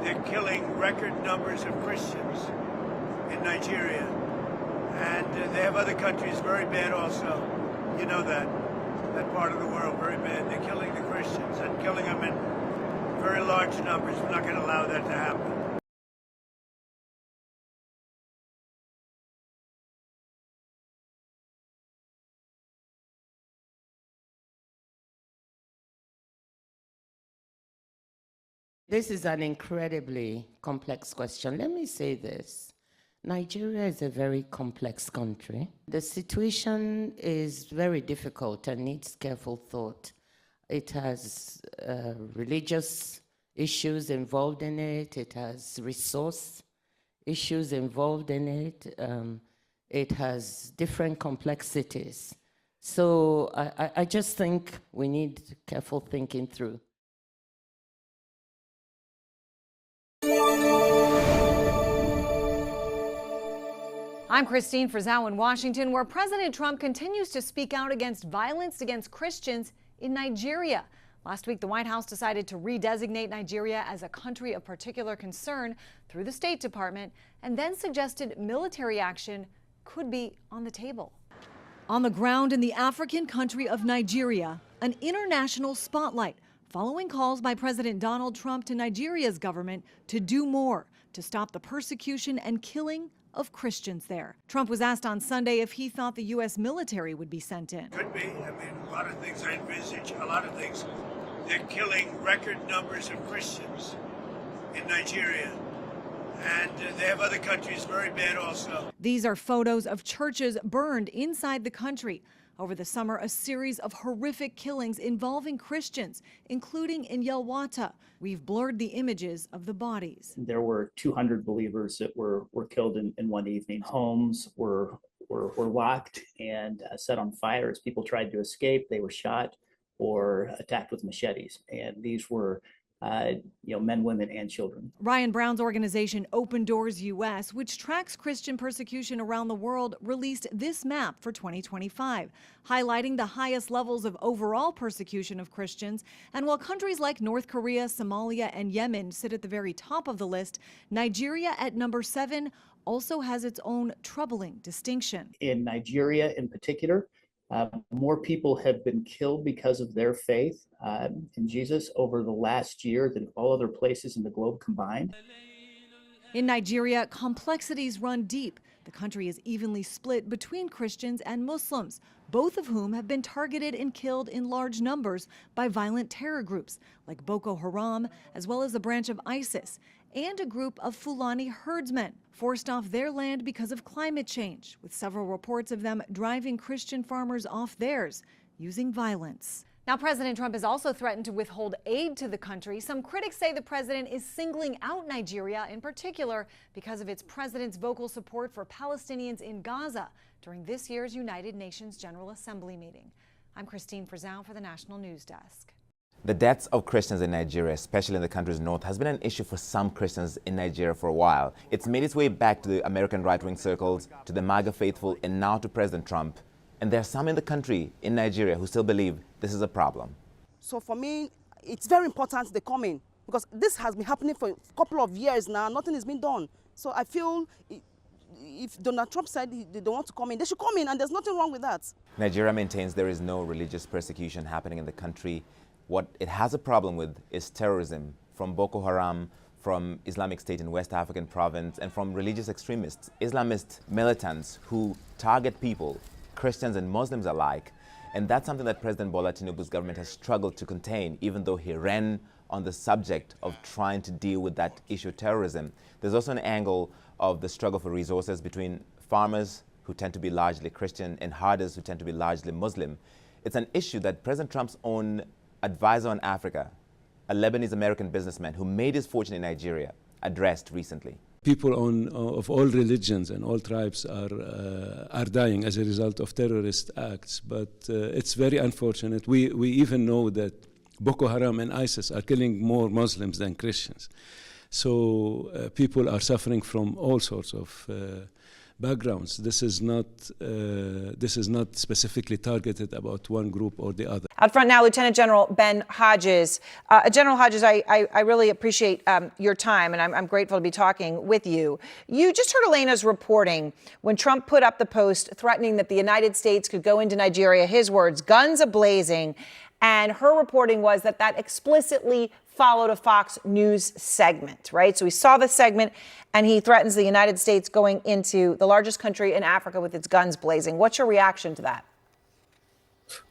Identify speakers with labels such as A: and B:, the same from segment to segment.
A: they're killing record numbers of Christians in Nigeria. And they have other countries very bad also. You know that part of the world, very bad. They're killing the Christians and killing them in very large numbers. We're not going to allow that to happen.
B: This is an incredibly complex question. Let me say this. Nigeria is a very complex country. The situation is very difficult and needs careful thought. It has religious issues involved in it. It has resource issues involved in it. It has different complexities. So I just think we need careful thinking through.
C: I'm Christine Frizzau in Washington, where President Trump continues to speak out against violence against Christians in Nigeria. Last week, the White House decided to redesignate Nigeria as a country of particular concern through the State Department, and then suggested military action could be on the table. On the ground in the African country of Nigeria, an international spotlight following calls by President Donald Trump to Nigeria's government to do more to stop the persecution and killing of Christians there. Trump was asked on Sunday if he thought the U.S. military would be sent in.
A: Could be. I mean, a lot of things I envisage, a lot of things. They're killing record numbers of Christians in Nigeria. And they have other countries very bad also.
C: These are photos of churches burned inside the country. Over the summer, a series of horrific killings involving Christians, including in Yelwata. We've blurred the images of the bodies.
D: There were 200 believers that were killed in one evening. Homes were locked and set on fire as people tried to escape. They were shot or attacked with machetes. And these were men, women, and children.
C: Ryan Brown's organization Open Doors U.S., which tracks Christian persecution around the world, released this map for 2025, highlighting the highest levels of overall persecution of Christians. And while countries like North Korea, Somalia, and Yemen sit at the very top of the list, Nigeria at number 7 also has its own troubling distinction.
D: In Nigeria in particular, more people have been killed because of their faith in Jesus over the last year than all other places in the globe combined.
C: In Nigeria, complexities run deep. The country is evenly split between Christians and Muslims, both of whom have been targeted and killed in large numbers by violent terror groups like Boko Haram, as well as a branch of ISIS, and a group of Fulani herdsmen forced off their land because of climate change, with several reports of them driving Christian farmers off theirs using violence. Now, President Trump has also threatened to withhold aid to the country. Some critics say the president is singling out Nigeria in particular because of its president's vocal support for Palestinians in Gaza during this year's United Nations General Assembly meeting. I'm Christine Frizzau for the National News Desk.
E: The deaths of Christians in Nigeria, especially in the country's north, has been an issue for some Christians in Nigeria for a while. It's made its way back to the American right-wing circles, to the MAGA faithful, and now to President Trump. And there are some in the country, in Nigeria, who still believe this is a problem.
F: So for me, it's very important they come in, because this has been happening for a couple of years now. Nothing has been done. So I feel if Donald Trump said they don't want to come in, they should come in, and there's nothing wrong with that.
E: Nigeria maintains there is no religious persecution happening in the country. What it has a problem with is terrorism from Boko Haram, from Islamic State in West African province, and from religious extremists, Islamist militants who target people, Christians and Muslims alike. And that's something that President Bola Tinubu's government has struggled to contain, even though he ran on the subject of trying to deal with that issue of terrorism. There's also an angle of the struggle for resources between farmers, who tend to be largely Christian, and herders, who tend to be largely Muslim. It's an issue that President Trump's own advisor on Africa, a Lebanese-American businessman who made his fortune in Nigeria, addressed recently.
G: People of all religions and all tribes are dying as a result of terrorist acts, but it's very unfortunate. We even know that Boko Haram and ISIS are killing more Muslims than Christians. So people are suffering from all sorts of backgrounds. This is not specifically targeted about one group or the other.
H: Out front now, Lieutenant General Ben Hodges. General Hodges, I really appreciate your time, and I'm grateful to be talking with you. You just heard Elena's reporting when Trump put up the post threatening that the United States could go into Nigeria, his words, guns a-blazing, and her reporting was that explicitly followed a Fox News segment, right? So we saw the segment, and he threatens the United States going into the largest country in Africa with its guns blazing. What's your reaction to that?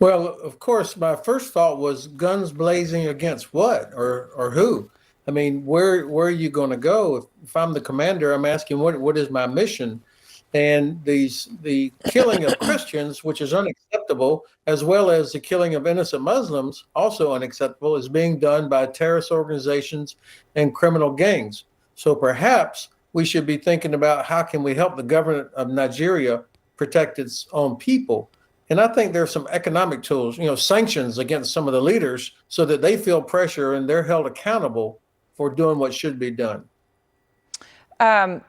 I: Well, of course, my first thought was guns blazing against what or who? I mean, where are you going to go? If I'm the commander, I'm asking what is my mission? And the killing of Christians, which is unacceptable, as well as the killing of innocent Muslims, also unacceptable, is being done by terrorist organizations and criminal gangs. So perhaps we should be thinking about how can we help the government of Nigeria protect its own people. And I think there are some economic tools, sanctions against some of the leaders so that they feel pressure and they're held accountable for doing what should be done. The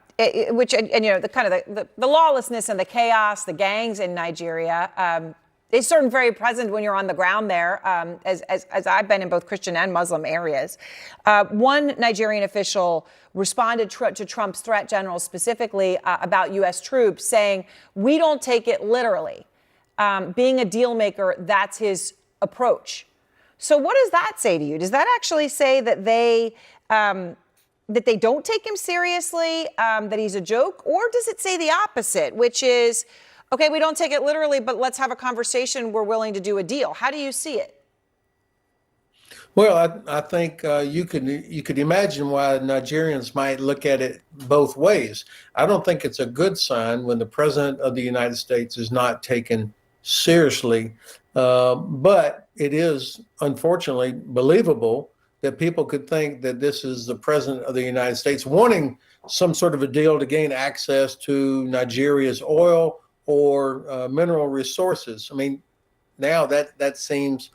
I: lawlessness and the chaos, the gangs in Nigeria, it's certainly very present when you're on the ground there, as I've been in both Christian and Muslim areas. One Nigerian official responded to Trump's threat, General, specifically about U.S. troops, saying, we don't take it literally. Being a deal maker, that's his approach. So what does that say to you? Does that actually say that they don't take him seriously, that he's a joke? Or does it say the opposite, which is, okay, we don't take it literally, but let's have a conversation. We're willing to do a deal. How do you see it? Well, I think you could imagine why Nigerians might look at it both ways. I don't think it's a good sign when the president of the United States is not taken seriously, but it is unfortunately believable that people could think that this is the president of the United States wanting some sort of a deal to gain access to Nigeria's oil or mineral resources. I mean, now that seems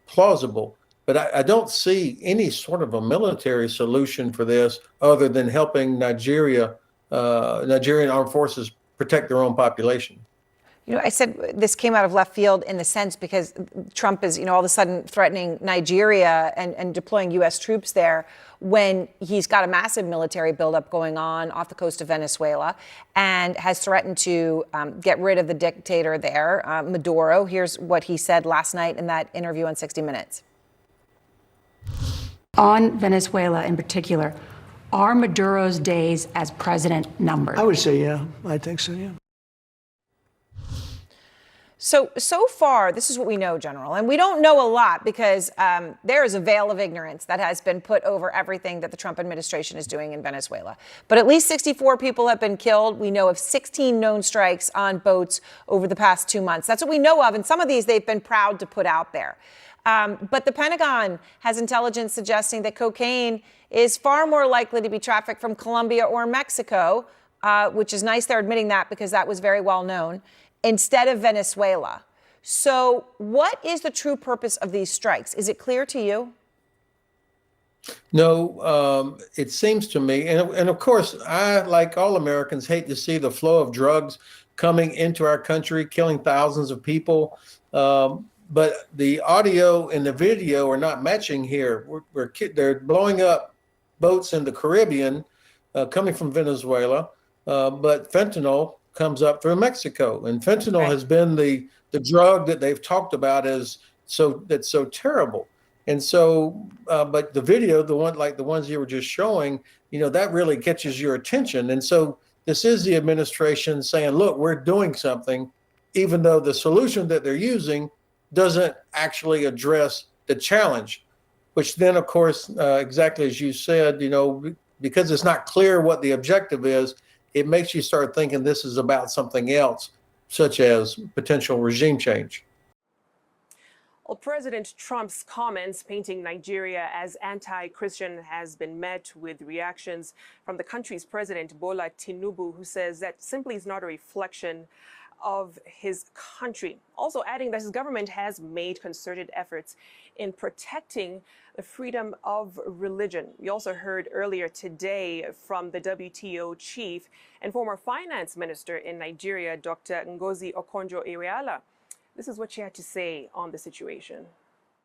I: plausible. But I don't see any sort of a military solution for this other than helping Nigerian armed forces protect their own population.
H: I said this came out of left field in the sense because Trump is, all of a sudden threatening Nigeria and deploying U.S. troops there when he's got a massive military buildup going on off the coast of Venezuela and has threatened to get rid of the dictator there, Maduro. Here's what he said last night in that interview on 60 Minutes.
J: On Venezuela in particular, are Maduro's days as president numbered?
K: I would say, yeah. I think so, yeah.
H: So far, this is what we know, General, and we don't know a lot because there is a veil of ignorance that has been put over everything that the Trump administration is doing in Venezuela. But at least 64 people have been killed. We know of 16 known strikes on boats over the past 2 months. That's what we know of, and some of these they've been proud to put out there. But the Pentagon has intelligence suggesting that cocaine is far more likely to be trafficked from Colombia or Mexico, which is nice they're admitting that because that was very well known, instead of Venezuela. So what is the true purpose of these strikes? Is it clear to you?
I: No, it seems to me, and of course, I, like all Americans, hate to see the flow of drugs coming into our country, killing thousands of people. But the audio and the video are not matching here. They're blowing up boats in the Caribbean coming from Venezuela, but fentanyl comes up through Mexico. And fentanyl has been the drug that they've talked about that's so terrible. And so, but the video, the ones you were just showing, that really catches your attention. And so this is the administration saying, look, we're doing something, even though the solution that they're using doesn't actually address the challenge, which then, of course, exactly as you said, because it's not clear what the objective is, it makes you start thinking this is about something else, such as potential regime change.
L: Well, President Trump's comments painting Nigeria as anti-Christian has been met with reactions from the country's president, Bola Tinubu, who says that simply is not a reflection of his country. Also adding that his government has made concerted efforts in protecting the freedom of religion. We also heard earlier today from the WTO chief and former finance minister in Nigeria, Dr. Ngozi Okonjo-Iweala. This is what she had to say on the situation.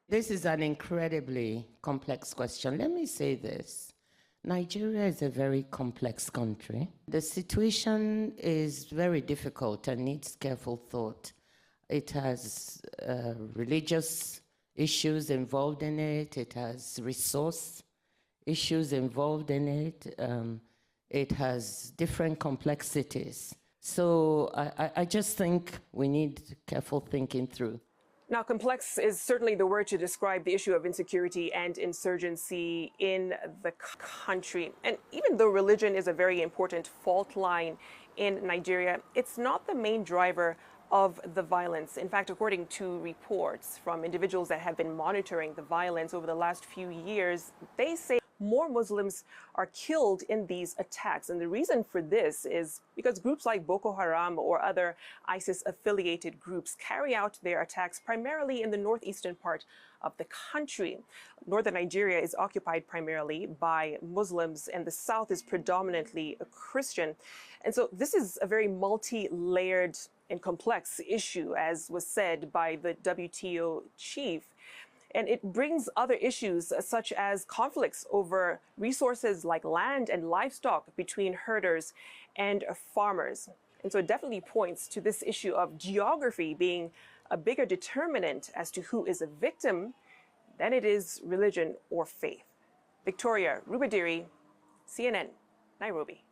B: This is an incredibly complex question. Let me say this. Nigeria is a very complex country. The situation is very difficult and needs careful thought. It has religious issues involved in it. It has resource issues involved in it. It has different complexities. So I just think we need careful thinking through.
L: Now, complex is certainly the word to describe the issue of insecurity and insurgency in the country. And even though religion is a very important fault line in Nigeria, it's not the main driver of the violence. In fact, according to reports from individuals that have been monitoring the violence over the last few years, they say more Muslims are killed in these attacks. And the reason for this is because groups like Boko Haram or other ISIS-affiliated groups carry out their attacks primarily in the northeastern part of the country. Northern Nigeria is occupied primarily by Muslims, and the south is predominantly Christian. And so this is a very multi-layered and complex issue, as was said by the WTO chief. And it brings other issues such as conflicts over resources like land and livestock between herders and farmers. And so it definitely points to this issue of geography being a bigger determinant as to who is a victim than it is religion or faith. Victoria Rubadiri, CNN, Nairobi.